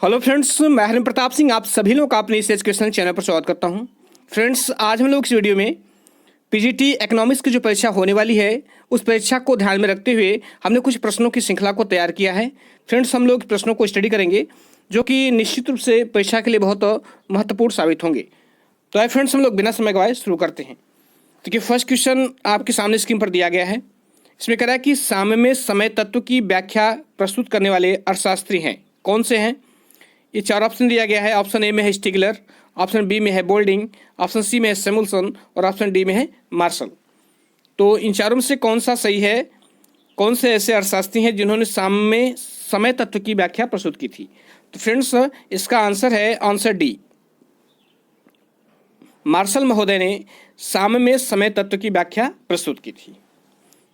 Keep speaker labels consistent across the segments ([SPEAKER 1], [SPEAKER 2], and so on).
[SPEAKER 1] Hello friends, मैं हरिम प्रताप सिंह आप सभी लोग का अपने इस एजुकेशन चैनल पर स्वागत करता हूं। फ्रेंड्स, आज हम लोग इस वीडियो में पीजीटी इकोनॉमिक्स की जो परीक्षा होने वाली है उस परीक्षा को ध्यान में रखते हुए हमने कुछ प्रश्नों की श्रृंखला को तैयार किया है। फ्रेंड्स, हम लोग प्रश्नों को स्टडी करेंगे जो कि निश्चित रूप से परीक्षा के लिए बहुत महत्वपूर्ण साबित होंगे। तो आइए फ्रेंड्स, हम लोग बिना समय गवाए शुरू करते हैं। देखिए, फर्स्ट क्वेश्चन आपके सामने स्क्रीन पर दिया गया है। इसमें कह रहा है कि साम्यमेय समय तत्व की व्याख्या प्रस्तुत करने वाले अर्थशास्त्री हैं, कौन से हैं? ये चार ऑप्शन दिया गया है। ऑप्शन ए में है स्टिगलर, ऑप्शन बी में है बोल्डिंग, ऑप्शन सी में है सैमुअल्सन और ऑप्शन डी में है मार्शल। तो इन चारों में से कौन सा सही है? कौन से ऐसे अर्थशास्त्री हैं जिन्होंने साम्य समय तत्व की व्याख्या प्रस्तुत की थी? तो फ्रेंड्स, इसका आंसर है आंसर डी। मार्शल महोदय ने साम्यमेय समय तत्व की व्याख्या प्रस्तुत की थी।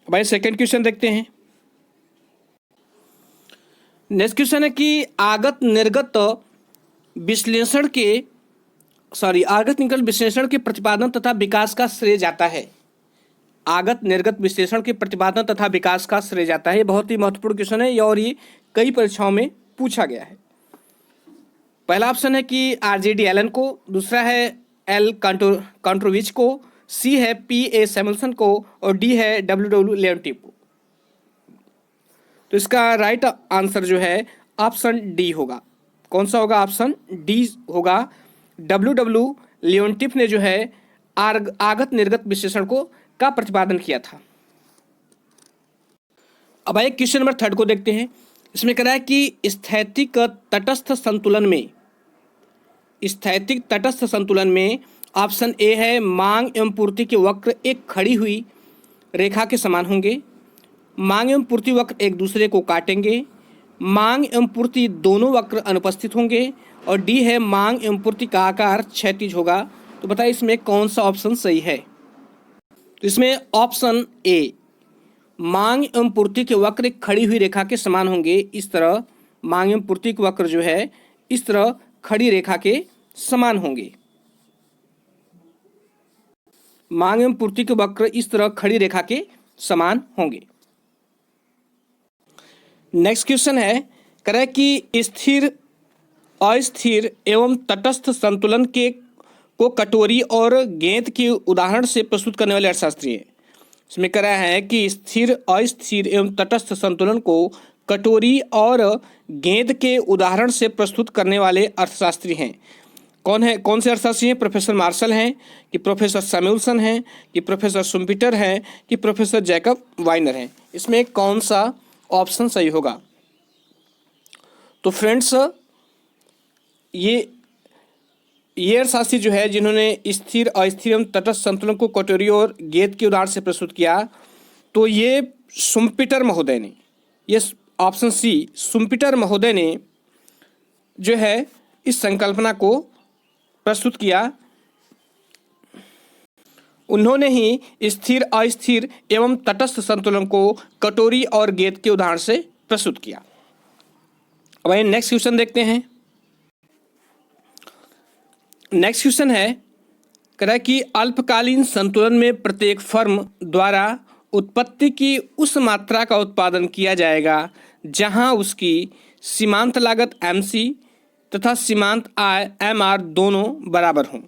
[SPEAKER 1] भाई सेकंड क्वेश्चन देखते हैं। नेक्स्ट क्वेश्चन है कि आगत निर्गत विश्लेषण के प्रतिपादन तथा विकास का श्रेय जाता है। आगत निर्गत विश्लेषण के प्रतिपादन तथा विकास का श्रेय जाता है। बहुत ही महत्वपूर्ण क्वेश्चन है और ये कई परीक्षाओं में पूछा गया है। पहला ऑप्शन है कि आरजेडी एलन को, दूसरा है एल कॉन्ट्रोविच को, सी है पी ए सैमुअल्सन को और डी है डब्ल्यू लेंटिव को। तो इसका राइट आंसर जो है ऑप्शन डी होगा। कौन सा होगा? ऑप्शन डी होगा। डब्ल्यू लियोन्टिफ ने जो है आगत निर्गत विश्लेषण का प्रतिपादन किया था। अब आइए क्वेश्चन नंबर थर्ड को देखते हैं। इसमें कह रहा है कि स्थैतिक तटस्थ संतुलन में ऑप्शन ए है मांग एवं पूर्ति के वक्र एक खड़ी हुई रेखा के समान होंगे, मांग एवं पूर्ति वक्र एक दूसरे को काटेंगे, मांग एवं पूर्ति दोनों वक्र अनुपस्थित होंगे और डी है मांग एवं पूर्ति का आकार क्षैतिज होगा। तो बताइए इसमें कौन सा ऑप्शन सही है? तो इसमें ऑप्शन ए मांग एवं पूर्ति के वक्र एक खड़ी हुई रेखा के समान होंगे। इस तरह मांग एवं पूर्ति के वक्र जो है इस तरह खड़ी रेखा के समान होंगे। मांग एवं पूर्ति के वक्र इस तरह खड़ी रेखा के समान होंगे। नेक्स्ट क्वेश्चन है, कह रहा है कि स्थिर अस्थिर एवं तटस्थ संतुलन को कटोरी और गेंद के उदाहरण से प्रस्तुत करने वाले अर्थशास्त्री हैं। इसमें कह रहा है कि स्थिर अस्थिर एवं तटस्थ संतुलन को कटोरी और गेंद के उदाहरण से प्रस्तुत करने वाले अर्थशास्त्री हैं। कौन से अर्थशास्त्री हैं? प्रोफेसर मार्शल हैं कि प्रोफेसर सैमुअल्सन हैं कि प्रोफेसर शुम्पीटर हैं कि प्रोफेसर जैकब वाइनर हैं? इसमें कौन सा ऑप्शन सही होगा? तो फ्रेंड्स, ये अर्थशास्त्री जो है जिन्होंने स्थिर अस्थिर एवं तटस्थ संतुलन को कटोरी और गेंद के उदाहरण से प्रस्तुत किया, तो ये शुम्पीटर महोदय ने, ये ऑप्शन सी शुम्पीटर महोदय ने जो है इस संकल्पना को प्रस्तुत किया। उन्होंने ही स्थिर अस्थिर एवं तटस्थ संतुलन को कटोरी और गेंद के उदाहरण से प्रस्तुत किया। अब आइए नेक्स्ट क्वेश्चन देखते हैं। नेक्स्ट क्वेश्चन है, कह रहा है कि अल्पकालीन संतुलन में प्रत्येक फर्म द्वारा उत्पत्ति की उस मात्रा का उत्पादन किया जाएगा जहां उसकी सीमांत लागत MC तथा सीमांत आय MR दोनों बराबर हों।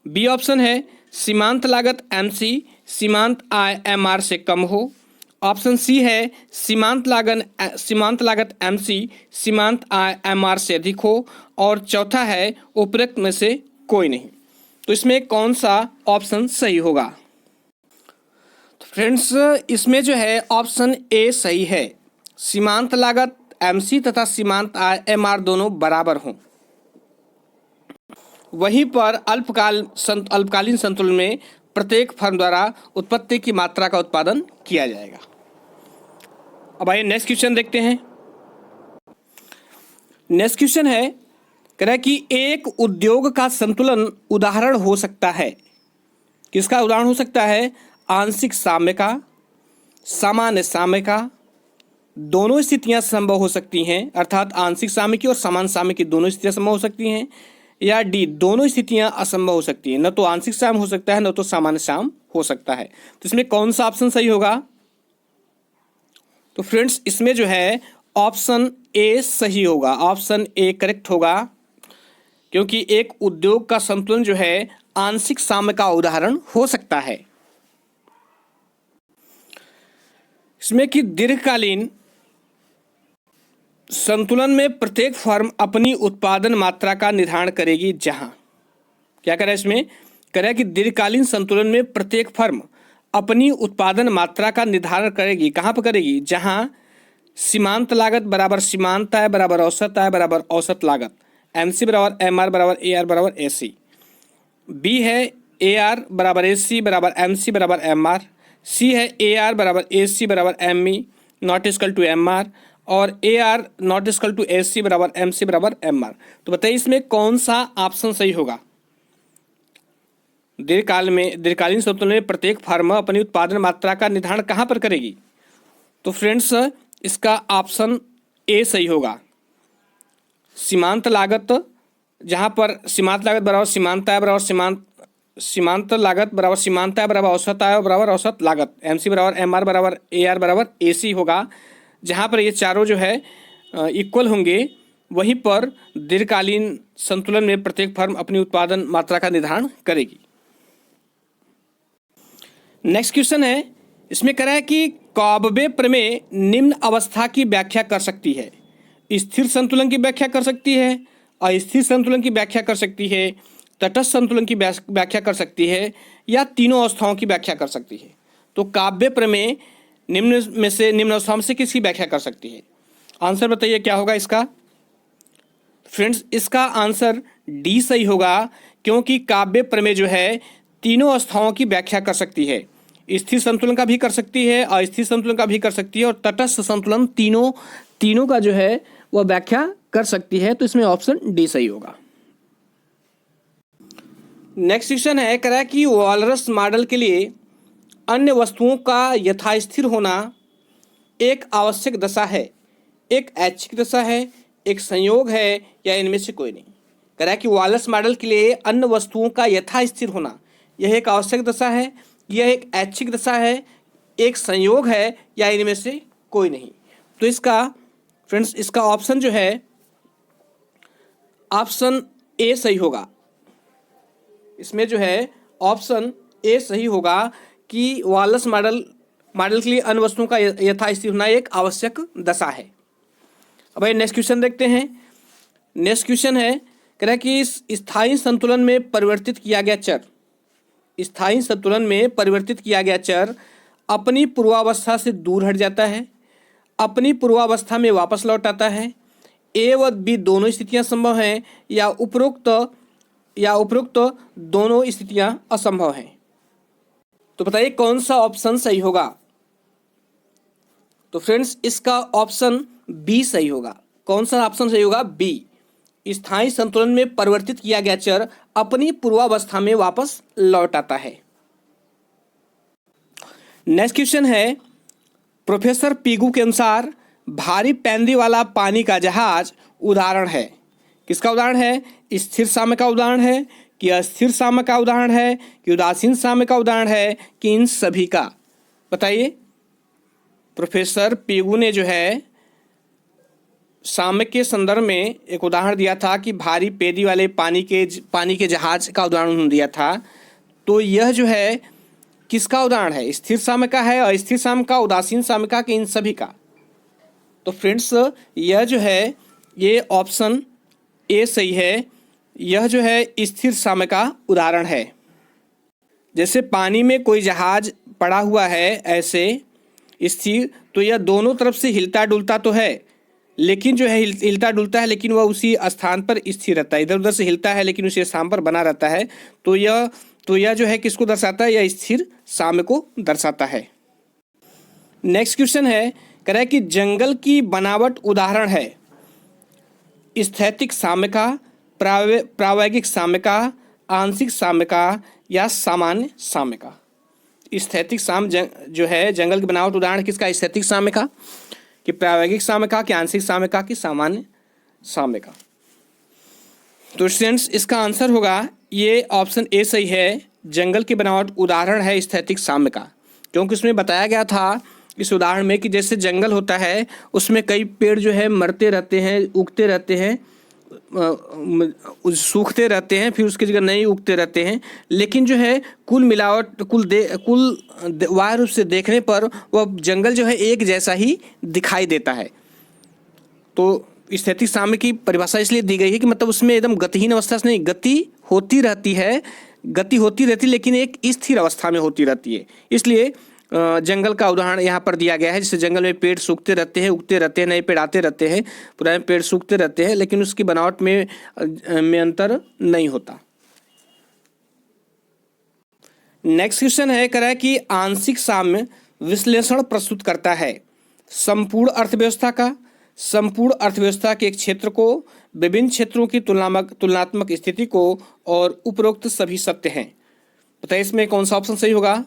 [SPEAKER 1] बी ऑप्शन है सीमांत लागत MC सीमांत आय MR से कम हो। ऑप्शन सी है सीमांत लागत MC सीमांत आय MR से अधिक हो और चौथा है उपरोक्त में से कोई नहीं। तो इसमें कौन सा ऑप्शन सही होगा? तो फ्रेंड्स, इसमें जो है ऑप्शन ए सही है। सीमांत लागत MC तथा सीमांत आय MR दोनों बराबर हों। वहीं पर अल्पकालीन संतुलन में प्रत्येक फर्म द्वारा उत्पत्ति की मात्रा का उत्पादन किया जाएगा। अब आइए नेक्स्ट क्वेश्चन देखते हैं। नेक्स्ट क्वेश्चन है, कह रहा है कि एक उद्योग का संतुलन उदाहरण हो सकता है। किसका उदाहरण हो सकता है? आंशिक साम्य का, सामान्य साम्य का। दोनों स्थितियां संभव हो सकती हैं, अर्थात आंशिक साम्य की और सामान्य साम्य की दोनों स्थितियां संभव हो सकती हैं, या डी दोनों स्थितियां असंभव हो सकती हैं। न तो आंशिक साम्य हो सकता है न तो सामान्य साम्य हो सकता है। तो इसमें कौन सा ऑप्शन सही होगा? तो फ्रेंड्स, इसमें जो है ऑप्शन ए सही होगा, ऑप्शन ए करेक्ट होगा, क्योंकि एक उद्योग का संतुलन जो है आंशिक साम्य का उदाहरण हो सकता है। इसमें कि दीर्घकालीन संतुलन में प्रत्येक फर्म अपनी उत्पादन मात्रा का निर्धारण करेगी, जहां क्या करें इसमें करें कि दीर्घकालीन संतुलन में प्रत्येक फर्म अपनी उत्पादन मात्रा का निर्धारण करेगी, कहां पर करेगी, जहां सीमांत लागत बराबर सीमांत आय बराबर औसत आय बराबर औसत लागत, MC बराबर MR बराबर AR बराबर AC। बी है AR बराबर AC बराबर MC बराबर MR। सी है AR बराबर AC बराबर ME not equal to MR, और AR not equal to AC बराबर MC बराबर MR। तो बताइए इसमें कौन सा ऑप्शन सही होगा। दीर्घकालीन संतुलन में प्रत्येक फर्म अपनी उत्पादन मात्रा का निर्धारण कहाँ पर करेगी। तो फ्रेंड्स इसका ऑप्शन ए सही होगा। सीमांत लागत, जहाँ पर सीमांत लागत बराबर सीमांत आय बराबर सीमांत लागत बराबर सीमांत आय बराबर औसत आय बराबर औसत लागत, MC बराबर MR बराबर AR बराबर AC होगा। जहाँ पर ये चारों जो है इक्वल होंगे, वहीं पर दीर्घकालीन संतुलन में प्रत्येक फर्म अपनी उत्पादन मात्रा का निर्धारण करेगी। नेक्स्ट क्वेश्चन है, इसमें कह रहा है कि कॉबबे प्रमेय निम्न अवस्था की व्याख्या कर सकती है। स्थिर संतुलन की व्याख्या कर सकती है, अस्थिर संतुलन की व्याख्या कर सकती है, तटस्थ संतुलन की व्याख्या कर सकती है, या तीनों अवस्थाओं की व्याख्या कर सकती है। तो काव्य प्रमेय निम्न अवस्थाओं में से किसकी व्याख्या कर सकती है। आंसर बताइए क्या होगा इसका। फ्रेंड्स इसका आंसर डी सही होगा, क्योंकि काव्य प्रमेय जो है तीनों अवस्थाओं की व्याख्या कर सकती है। स्थिर संतुलन का भी कर सकती है, अस्थिर संतुलन का भी कर सकती है, और तटस्थ संतुलन तीनों का जो है वह व्याख्या कर सकती है। तो इसमें ऑप्शन डी सही होगा। नेक्स्ट क्वेश्चन है, कह रहा है कि वॉलरस मॉडल के लिए अन्य वस्तुओं का यथास्थिर होना एक आवश्यक दशा है, एक ऐच्छिक दशा है, एक संयोग है, या इनमें से कोई नहीं। कह रहा है कि वॉलरस मॉडल के लिए अन्य वस्तुओं का यथास्थिर होना यह एक आवश्यक दशा है, यह एक ऐच्छिक दशा है, एक संयोग है, या इनमें से कोई नहीं। तो इसका फ्रेंड्स इसका ऑप्शन जो है ऑप्शन ए सही होगा। इसमें जो है ऑप्शन ए सही होगा कि वॉलरस मॉडल के लिए अन्य वस्तुओं का यथास्थिर होना एक आवश्यक दशा है। अब भाई नेक्स्ट क्वेश्चन देखते हैं। नेक्स्ट क्वेश्चन है, कह रहा है कि स्थायी संतुलन में परिवर्तित किया गया चर, स्थायी संतुलन में परिवर्तित किया गया चर अपनी पूर्वावस्था से दूर हट जाता है, अपनी पूर्वावस्था में वापस लौट आता है। ए व बी दोनों स्थितियां संभव हैं, या उपरोक्त दोनों स्थितियां असंभव हैं। तो बताइए कौन सा ऑप्शन सही होगा। तो फ्रेंड्स इसका ऑप्शन बी सही होगा। कौन सा ऑप्शन सही होगा, बी। स्थायी संतुलन में परिवर्तित किया गया चर अपनी पूर्वावस्था में वापस लौट आता है। नेक्स्ट क्वेश्चन है, प्रोफेसर पीगू के अनुसार भारी पैंदी वाला पानी का जहाज उदाहरण है। किसका उदाहरण है, स्थिर साम्य का उदाहरण है, कि अस्थिर साम्य का उदाहरण है, कि उदासीन साम्य का उदाहरण है, कि इन सभी का। बताइए। प्रोफेसर पीगू ने जो है साम्य के संदर्भ में एक उदाहरण दिया था कि भारी पेदी वाले पानी के जहाज का उदाहरण उन्होंने दिया था। तो यह जो है किसका उदाहरण है, स्थिर साम्य का है, अस्थिर साम्य का, उदासीन साम्य का, कि इन सभी का। तो फ्रेंड्स यह जो है ये ऑप्शन ए सही है। यह जो है स्थिर साम्य का उदाहरण है। जैसे पानी में कोई जहाज पड़ा हुआ है ऐसे स्थिर, तो यह दोनों तरफ से हिलता डुलता तो है, लेकिन जो है हिलता डुलता है, लेकिन वह उसी स्थान पर स्थिर रहता है। इधर उधर से हिलता है लेकिन उसी स्थान पर बना रहता है। तो यह जो है किसको दर्शाता है, यह स्थिर साम्य को दर्शाता है। नेक्स्ट क्वेश्चन है, कह रहा है कि जंगल की बनावट उदाहरण है स्थैतिक साम्य का, प्रायोगिक साम्य का, आंशिक साम्य का, या सामान्य साम्य का। स्थैतिक साम्य जो है जंगल की बनावट उदाहरण किसका, स्थैतिक साम्य का, कि प्रायोगिक साम्य का, कि आंशिक साम्य का, कि सामान्य साम्य का। तो स्टूडेंट्स इसका आंसर होगा ये ऑप्शन ए सही है। जंगल की बनावट उदाहरण है स्थैतिक साम्य का, क्योंकि उसमें बताया गया था इस उदाहरण में कि जैसे जंगल होता है, उसमें कई पेड़ जो है मरते रहते हैं, उगते रहते हैं, सूखते रहते हैं, फिर उसकी जगह नए उगते रहते हैं। लेकिन जो है कुल मिलावट वाह रूप से देखने पर वह जंगल जो है एक जैसा ही दिखाई देता है। तो स्थैतिक साम्य की परिभाषा इसलिए दी गई है कि मतलब उसमें एकदम गतिहीन अवस्था से नहीं, गति होती रहती है, लेकिन एक स्थिर अवस्था में होती रहती है। इसलिए जंगल का उदाहरण यहाँ पर दिया गया है, जिससे जंगल में पेड़ सूखते रहते हैं, उगते रहते हैं, नए पेड़ आते रहते हैं, पुराने पेड़ सूखते रहते हैं, लेकिन उसकी बनावट में अंतर नहीं होता। नेक्स्ट क्वेश्चन है, कह रहा है कि आंशिक साम्य विश्लेषण प्रस्तुत करता है संपूर्ण अर्थव्यवस्था का, संपूर्ण अर्थव्यवस्था के एक क्षेत्र को, विभिन्न क्षेत्रों की तुलनात्मक स्थिति को और उपरोक्त सभी सत्य हैं। बताइए इसमें कौन सा ऑप्शन सही होगा?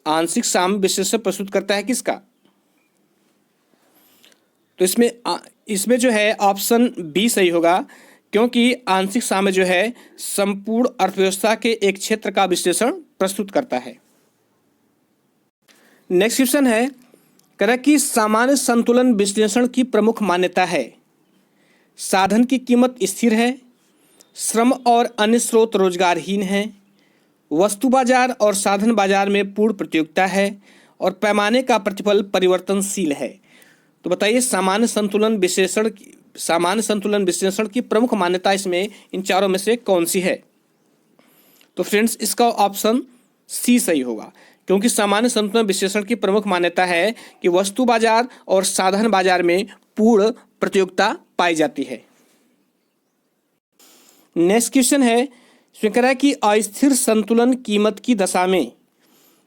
[SPEAKER 1] आंशिक साम्य विश्लेषण प्रस्तुत करता है किसका? तो इसमें जो है ऑप्शन बी सही होगा, क्योंकि आंशिक साम्य जो है संपूर्ण अर्थव्यवस्था के एक क्षेत्र का विश्लेषण प्रस्तुत करता है। नेक्स्ट क्वेश्चन है, कह रहा कि सामान्य संतुलन विश्लेषण की प्रमुख मान्यता है साधन की कीमत स्थिर है, श्रम और अन्य स्रोत रोजगारहीन है, वस्तु बाजार और साधन बाजार में पूर्ण प्रतियोगिता है और पैमाने का प्रतिफल परिवर्तनशील है। तो बताइए सामान्य संतुलन विश्लेषण की प्रमुख मान्यता इसमें इन चारों में से कौन सी है? तो फ्रेंड्स इसका ऑप्शन सी सही होगा, क्योंकि सामान्य संतुलन विश्लेषण की प्रमुख मान्यता है कि वस्तु बाजार और साधन बाजार में पूर्ण प्रतियोगिता पाई जाती है। नेक्स्ट क्वेश्चन है, इसमें कह रहा है कि अस्थिर संतुलन कीमत की दशा में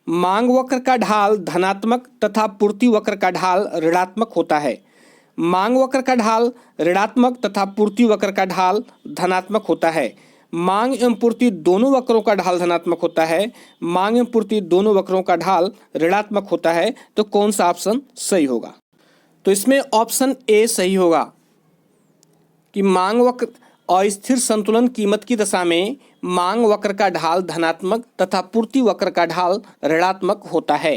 [SPEAKER 1] मांग वक्र का ढाल धनात्मक तथा पूर्ति वक्र का ढाल ऋणात्मक होता है। मांग वक्र का ढाल ऋणात्मक तथा पूर्ति वक्र का ढाल धनात्मक होता है। मांग एवं पूर्ति दोनों वक्रों का ढाल धनात्मक होता है, मांग एवं पूर्ति दोनों वक्रों का ढाल ऋणात्मक होता है। तो कौन सा ऑप्शन सही होगा? तो इसमें ऑप्शन ए सही होगा कि मांग वक्र अस्थिर संतुलन कीमत की दशा में मांग वक्र का ढाल धनात्मक तथा पूर्ति वक्र का ढाल ऋणात्मक होता है।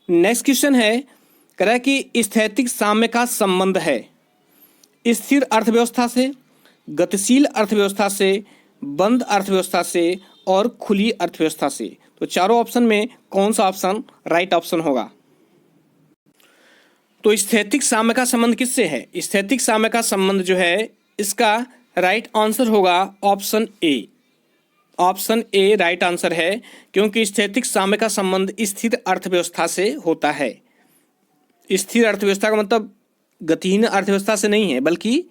[SPEAKER 1] नेक्स्ट क्वेश्चन है, कह रहा है कि स्थैतिक साम्य का संबंध है स्थिर अर्थव्यवस्था से, गतिशील अर्थव्यवस्था से, बंद अर्थव्यवस्था से और खुली अर्थव्यवस्था से। तो चारों ऑप्शन में कौन सा ऑप्शन राइट ऑप्शन होगा? तो स्थैतिक साम्य का संबंध किससे है? स्थैतिक साम्य का संबंध जो है इसका राइट आंसर होगा option A. Option A right answer है, क्योंकि स्थैतिक साम्य का संबंध स्थिर अर्थव्यवस्था से होता है। स्थिर अर्थव्यवस्था का मतलब गतिहीन अर्थव्यवस्था से नहीं है, बल्कि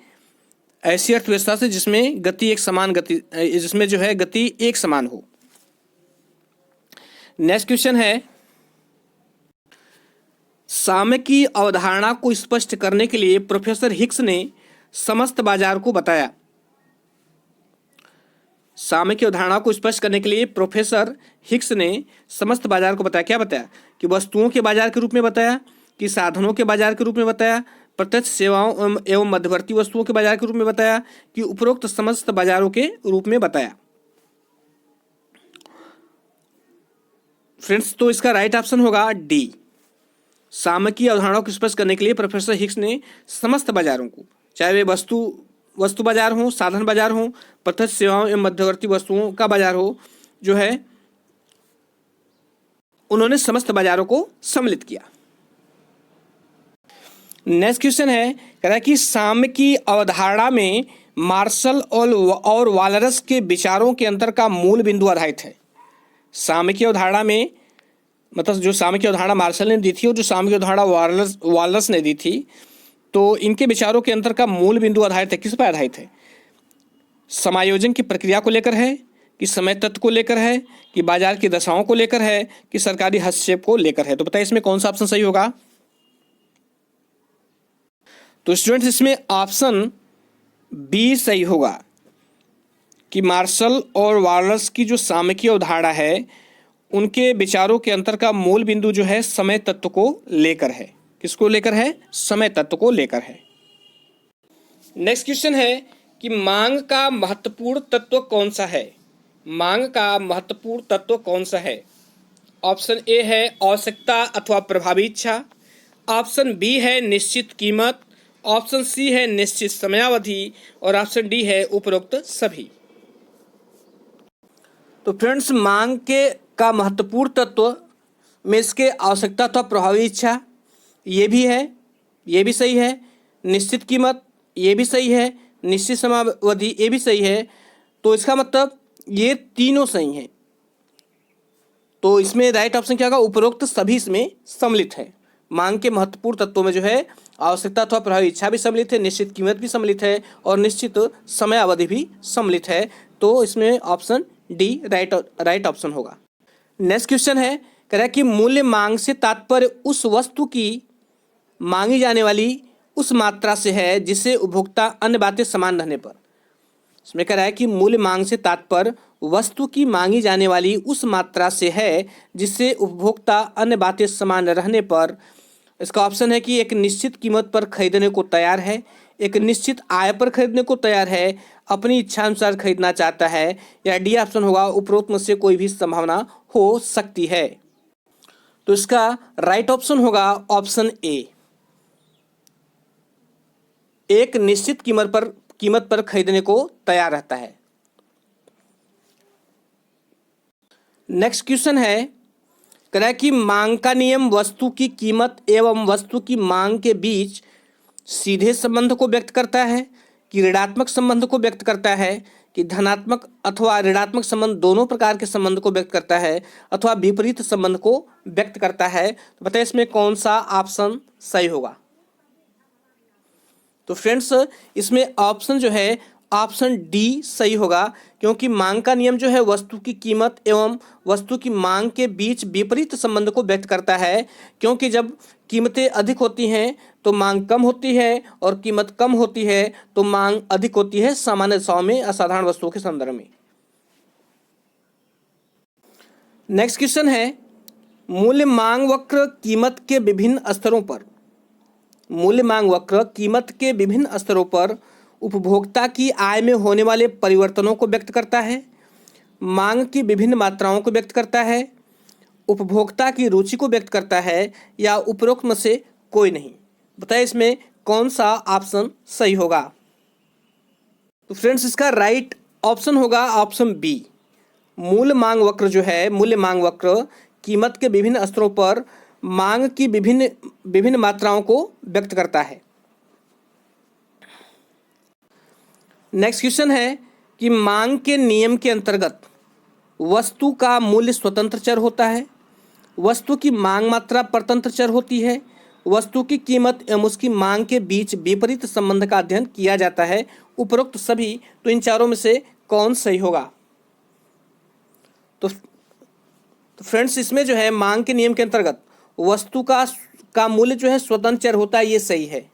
[SPEAKER 1] ऐसी अर्थव्यवस्था से जिसमें जिसमें जो है गति एक समान हो। नेक्स्ट क्वेश्चन है, साम्य की अवधारणा को स्पष्ट करने के लिए प्रोफेसर हिक्स ने समस्त बाजार को बताया। साम्य की अवधारणा को स्पष्ट करने के लिए प्रोफेसर हिक्स ने समस्त बाजार को बताया। क्या बताया? कि वस्तुओं के बाजार के रूप में बताया, कि साधनों के बाजार के रूप में बताया, प्रत्यक्ष सेवाओं एवं मध्यवर्ती वस्तुओं के बाजार के रूप में बताया, कि उपरोक्त समस्त बाजारों के रूप में बताया। फ्रेंड्स तो इसका राइट ऑप्शन होगा डी। साम्य की अवधारणा को स्पष्ट करने के लिए प्रोफेसर हिक्स ने समस्त बाजारों को, चाहे वे वस्तु बाजार हो, साधन बाजार हो, प्रत्यक्ष सेवाओं एवं मध्यवर्ती वस्तुओं का बाजार हो, जो है उन्होंने समस्त बाजारों को सम्मिलित किया। नेक्स्ट क्वेश्चन है, कह रहा है कि साम्य की अवधारणा में मार्शल और वालरस के विचारों के अंतर का मूल बिंदु आधारित है। साम्य की अवधारणा में मतलब जो साम्य की अवधारणा मार्शल ने दी थी और जो साम्य की अवधारणा वालरस ने दी थी, तो इनके विचारों के अंतर का मूल बिंदु आधारित है। किस पर आधारित है? समायोजन की प्रक्रिया को लेकर है, कि समय तत्व को लेकर है, कि बाजार की दशाओं को लेकर है, कि सरकारी हस्तक्षेप को लेकर है। तो बताइए इसमें कौन सा ऑप्शन सही होगा? तो स्टूडेंट्स इसमें ऑप्शन बी सही होगा कि मार्शल और वालरस की जो साम्य की अवधारणा है उनके विचारों के अंतर का मूल बिंदु जो है समय तत्व को लेकर है। किसको लेकर है? समय तत्व को लेकर है। नेक्स्ट क्वेश्चन है कि मांग का महत्वपूर्ण तत्व कौन सा है? मांग का महत्वपूर्ण तत्व कौन सा है? ऑप्शन ए है आवश्यकता अथवा प्रभावी इच्छा, ऑप्शन बी है निश्चित कीमत, ऑप्शन सी है निश्चित समयावधि और ऑप्शन डी है उपरोक्त सभी। तो फ्रेंड्स, मांग के का महत्वपूर्ण तत्व में इसके आवश्यकता अथवा प्रभावी इच्छा ये भी है, ये भी सही है, निश्चित कीमत ये भी सही है, निश्चित समयावधि ये भी सही है। तो इसका मतलब ये तीनों सही हैं। तो इसमें राइट ऑप्शन क्या होगा, उपरोक्त सभी इसमें सम्मिलित है। मांग के महत्वपूर्ण तत्वों में जो है आवश्यकता अथवा प्रभावी इच्छा भी सम्मिलित है, निश्चित कीमत भी सम्मिलित है और निश्चित समयावधि भी सम्मिलित है। तो इसमें ऑप्शन डी राइट ऑप्शन होगा। नेक्स्ट क्वेश्चन है, कह रहा है कि मूल्य मांग से तात्पर्य उस वस्तु की मांगी जाने वाली उस मात्रा से है जिसे उपभोक्ता अन्य बातें समान रहने पर। इसमें कह रहा है कि मूल्य मांग से तात्पर्य वस्तु की मांगी जाने वाली उस मात्रा से है जिससे उपभोक्ता अन्य बातें समान रहने पर। इसका ऑप्शन है कि एक निश्चित कीमत पर खरीदने को तैयार है, एक निश्चित आय पर खरीदने को तैयार है, अपनी इच्छा अनुसार खरीदना चाहता है, या डी ऑप्शन होगा उपरोक्त में से कोई भी संभावना हो सकती है। तो इसका राइट ऑप्शन होगा ऑप्शन ए, एक निश्चित कीमत पर खरीदने को तैयार रहता है। नेक्स्ट क्वेश्चन है, कह रहा है कि मांग का नियम वस्तु की कीमत एवं वस्तु की मांग के बीच सीधे संबंध को व्यक्त करता है कि ऋणात्मक संबंध को व्यक्त करता है कि धनात्मक अथवा ऋणात्मक संबंध दोनों प्रकार के संबंध को व्यक्त करता है अथवा विपरीत संबंध को व्यक्त करता है। तो बताइए इसमें कौन सा ऑप्शन सही होगा। तो फ्रेंड्स, इसमें ऑप्शन जो है ऑप्शन डी सही होगा, क्योंकि मांग का नियम जो है वस्तु की कीमत एवं वस्तु की मांग के बीच विपरीत संबंध को व्यक्त करता है। क्योंकि जब कीमतें अधिक होती हैं तो मांग कम होती है और कीमत कम होती है तो मांग अधिक होती है सामान्य दशाओं में असाधारण वस्तुओं के संदर्भ में। नेक्स्ट क्वेश्चन है, मूल्य मांग वक्र कीमत के विभिन्न स्तरों पर, मूल्य मांग वक्र कीमत के विभिन्न स्तरों पर उपभोक्ता की आय में होने वाले परिवर्तनों को व्यक्त करता है, मांग की विभिन्न मात्राओं को व्यक्त करता है, उपभोक्ता की रुचि को व्यक्त करता है, या उपरोक्त में से कोई नहीं। बताइए इसमें कौन सा ऑप्शन सही होगा। तो फ्रेंड्स, इसका राइट ऑप्शन होगा ऑप्शन बी, मूल्य मांग वक्र जो है, मूल्य मांग वक्र कीमत के विभिन्न स्तरों पर मांग की विभिन्न मात्राओं को व्यक्त करता है। नेक्स्ट क्वेश्चन है कि मांग के नियम के अंतर्गत वस्तु का मूल्य स्वतंत्र चर होता है, वस्तु की मांग मात्रा परतंत्र चर होती है, वस्तु की कीमत एवं उसकी मांग के बीच विपरीत संबंध का अध्ययन किया जाता है, उपरोक्त सभी। तो इन चारों में से कौन सही होगा। तो फ्रेंड्स, इसमें जो है मांग के नियम के अंतर्गत वस्तु का मूल्य जो है स्वतंत्र चर होता है, ये सही है।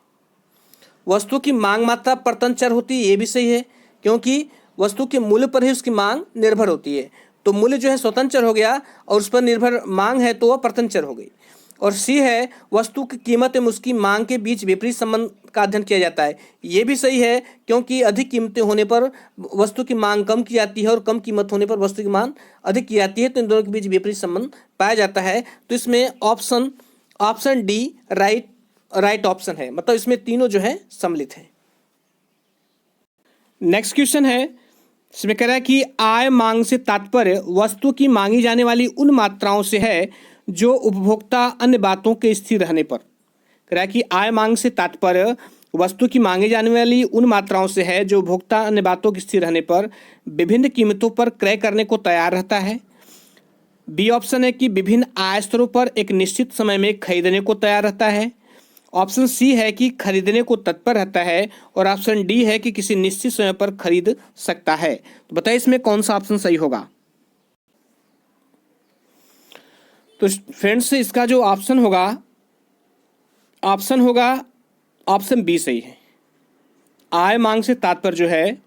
[SPEAKER 1] वस्तु की मांग मात्रा परतंत्र चर होती है, ये भी सही है, क्योंकि वस्तु के मूल्य पर ही उसकी मांग निर्भर होती है। तो मूल्य जो है स्वतंत्र चर हो गया और उस पर निर्भर मांग है तो वह परतंत्र चर हो गई। और सी है, वस्तु की कीमत एवं उसकी मांग के बीच विपरीत संबंध का अध्ययन किया जाता है, ये भी सही है, क्योंकि अधिक कीमतें होने पर वस्तु की मांग कम की जाती है और कम कीमत होने पर वस्तु की मांग अधिक की जाती है, तो इन दोनों के बीच विपरीत संबंध पाया जाता है। तो इसमें ऑप्शन डी राइट ऑप्शन है, मतलब इसमें तीनों जो है सम्मिलित है। नेक्स्ट क्वेश्चन है, इसमें कह रहा है कि आय मांग से तात्पर्य वस्तु की मांगी जाने वाली उन मात्राओं से है जो उपभोक्ता अन्य बातों के स्थिर रहने पर। कह रहा है कि आय मांग से तात्पर्य वस्तु की मांगी जाने वाली उन मात्राओं से है जो उपभोक्ता अन्य बातों के स्थिर रहने पर विभिन्न कीमतों पर क्रय करने को तैयार रहता है। बी ऑप्शन है कि विभिन्न आय स्तरों पर एक निश्चित समय में खरीदने को तैयार रहता है। ऑप्शन सी है कि खरीदने को तत्पर रहता है और ऑप्शन डी है कि किसी निश्चित समय पर खरीद सकता है। तो बताइए इसमें कौन सा ऑप्शन सही होगा। तो फ्रेंड्स, इसका जो ऑप्शन होगा ऑप्शन बी सही है। आय मांग से तात्पर्य जो है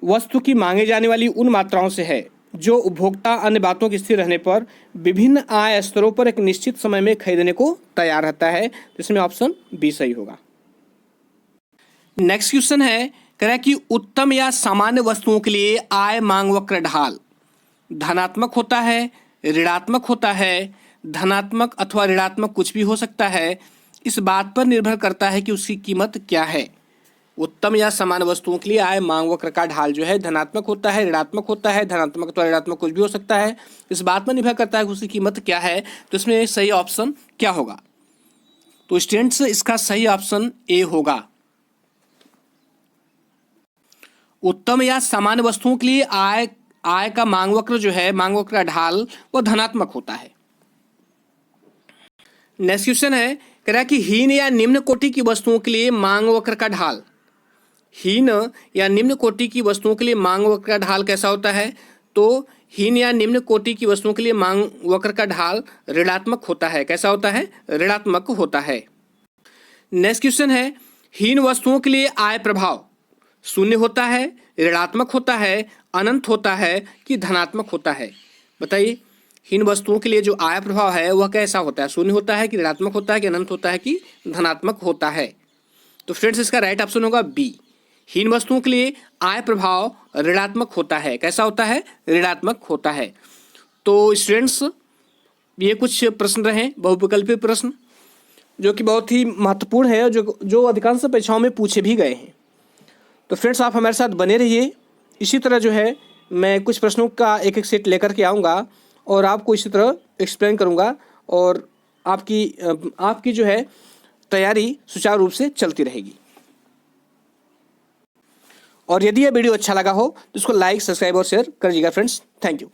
[SPEAKER 1] वस्तु की मांगे जाने वाली उन मात्राओं से है जो उपभोक्ता अन्य बातों के स्थिर रहने पर विभिन्न आय स्तरों पर एक निश्चित समय में खरीदने को तैयार रहता है। तो इसमें ऑप्शन बी सही होगा। नेक्स्ट क्वेश्चन है, कह रहा है कि उत्तम या सामान्य वस्तुओं के लिए आय मांग वक्र ढाल धनात्मक होता है, ऋणात्मक होता है, धनात्मक अथवा ऋणात्मक कुछ भी हो सकता है, इस बात पर निर्भर करता है कि उसकी कीमत क्या है। उत्तम या समान वस्तुओं के लिए आय मांग वक्र का ढाल जो है धनात्मक होता है, ऋणात्मक होता है, धनात्मक अथवा ऋणात्मक कुछ भी हो सकता है, इस बात पर निर्भर करता है कि उसकी कीमत क्या है। तो इसमें सही ऑप्शन क्या होगा? तो स्टूडेंट्स इसका सही ऑप्शन ए होगा। उत्तम या समान वस्तुओं के लिए आय का मांग वक्र जो है, मांग वक्र का ढाल, वो धनात्मक होता है। नेक्स्ट क्वेश्चन है, कह रहा है कि हीन या निम्न कोटि की वस्तुओं के लिए मांग वक्र का ढाल, हीन या निम्न कोटि की वस्तुओं के लिए मांग वक्र का ढाल कैसा होता है? तो हीन या निम्न कोटि की वस्तुओं के लिए मांग वक्र का ढाल ऋणात्मक होता है। कैसा होता है? ऋणात्मक होता है। नेक्स्ट क्वेश्चन है, हीन वस्तुओं के लिए आय प्रभाव शून्य होता है, ऋणात्मक होता है, अनंत होता है कि धनात्मक होता है? बताइए, हीन वस्तुओं के लिए जो आय प्रभाव है वह कैसा होता है? शून्य होता है कि ऋणात्मक होता है कि अनंत होता है कि धनात्मक होता है? तो फ्रेंड्स इसका राइट ऑप्शन होगा बी। हीन वस्तुओं के लिए आय प्रभाव ऋणात्मक होता है। कैसा होता है? ऋणात्मक होता है। तो स्टूडेंट्स ये कुछ प्रश्न रहे बहुविकल्पीय प्रश्न, जो कि बहुत ही महत्वपूर्ण है, जो अधिकांश परीक्षाओं में पूछे भी गए हैं। तो फ्रेंड्स आप हमारे साथ बने रहिए। इसी तरह जो है मैं कुछ प्रश्नों का एक एक सेट लेकर के आऊँगा और आपको इसी तरह एक्सप्लेन करूँगा, और आपकी जो है तैयारी सुचारू रूप से चलती रहेगी। और यदि यह वीडियो अच्छा लगा हो तो इसको लाइक, सब्सक्राइब और शेयर करिएगा फ्रेंड्स। Thank you.